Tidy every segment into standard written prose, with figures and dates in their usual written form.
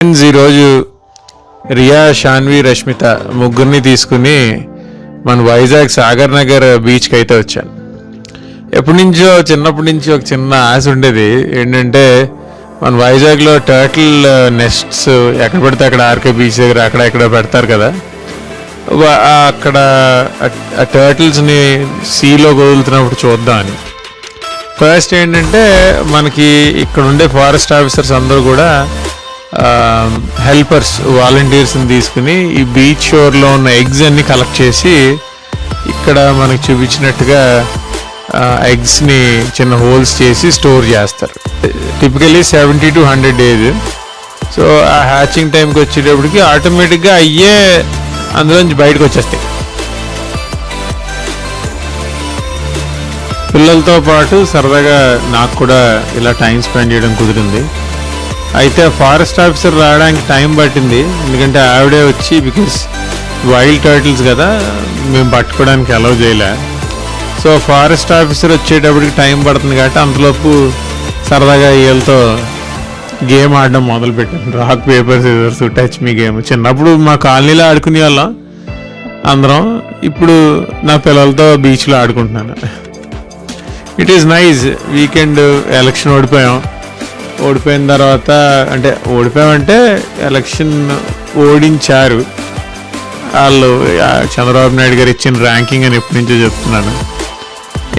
ఈరోజు రియా, షాన్వి, రష్మిత ముగ్గురిని తీసుకుని మన వైజాగ్ సాగర్ నగర్ బీచ్కి అయితే వచ్చాను. చిన్నప్పటి నుంచి ఒక చిన్న ఆశ ఉండేది ఏంటంటే మన వైజాగ్లో టర్టిల్ నెస్ట్స్ ఎక్కడ పడితే అక్కడ ఆర్కే బీచ్ దగ్గర అక్కడ పెడతారు కదా, అక్కడ ఆ టర్టిల్స్ని సీలో వదులుతున్నప్పుడు చూద్దామని. ఫస్ట్ ఏంటంటే మనకి ఇక్కడ ఉండే ఫారెస్ట్ ఆఫీసర్స్ అందరూ కూడా హెల్పర్స్, వాలంటీర్స్ని తీసుకుని ఈ బీచ్ షోర్లో ఉన్న ఎగ్స్ అన్ని కలెక్ట్ చేసి ఇక్కడ మనకు చూపించినట్టుగా ఎగ్స్ని చిన్న హోల్స్ చేసి స్టోర్ చేస్తారు. Typically 70 to 100 days. సో ఆ హ్యాచింగ్ టైంకి వచ్చేటప్పటికి ఆటోమేటిక్గా అయ్యే అందులోంచి బయటకు వచ్చేస్తాయి. పిల్లలతో పాటు సరదాగా నాకు కూడా ఇలా టైం స్పెండ్ చేయడం కుదిరింది. అయితే ఫారెస్ట్ ఆఫీసర్ రావడానికి టైం పట్టింది, ఎందుకంటే ఆవిడే వచ్చి, బికాస్ వైల్డ్ టర్టిల్స్ కదా మేము పట్టుకోవడానికి అలౌ చేయలే. సో ఫారెస్ట్ ఆఫీసర్ వచ్చేటప్పటికి టైం పడుతుంది కాబట్టి అంతలోపు సరదాగా వీళ్ళతో గేమ్ ఆడడం మొదలుపెట్టాను. Rock paper scissors touch me game. చిన్నప్పుడు మా కాలనీలో ఆడుకునే వాళ్ళం అందరం, ఇప్పుడు నా పిల్లలతో బీచ్లో ఆడుకుంటున్నాను. It is nice. Weekend election ఓడిపోయిన తర్వాత, అంటే ఓడిపోయామంటే ఎలక్షన్ ఓడించారు వాళ్ళు. చంద్రబాబు నాయుడు గారు ఇచ్చిన ర్యాంకింగ్ అని ఎప్పటి నుంచో చెప్తున్నాను.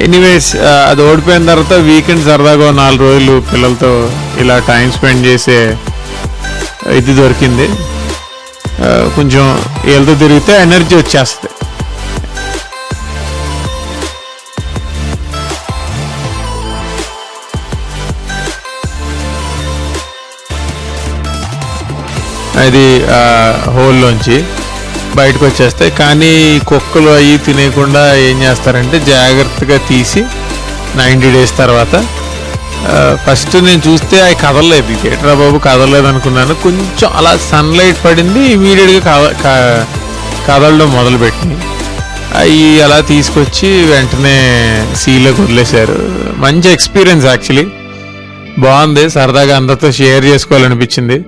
ఎనీవేస్, అది ఓడిపోయిన తర్వాత వీకెండ్ సరదాగా 4 రోజులు పిల్లలతో ఇలా టైం స్పెండ్ చేసే ఇది దొరికింది. కొంచెం వీళ్ళతో తిరిగితే ఎనర్జీ వచ్చేస్తుంది. అది హోల్లోంచి బయటకు వచ్చేస్తాయి. కానీ కుక్కలు అవి తినేయకుండా ఏం చేస్తారంటే జాగ్రత్తగా తీసి 90 days తర్వాత, ఫస్ట్ నేను చూస్తే అవి కదలలేదు, థియేటర్ బాబు కదలలేదు అనుకున్నాను. కొంచెం అలా సన్లైట్ పడింది, ఇమీడియట్గా కదలడం మొదలుపెట్టింది. అవి అలా తీసుకొచ్చి వెంటనే సీలోకి వదిలేశారు. మంచి ఎక్స్పీరియన్స్ యాక్చువల్లీ, బాగుంది. సరదాగా అందరితో షేర్ చేసుకోవాలనిపించింది.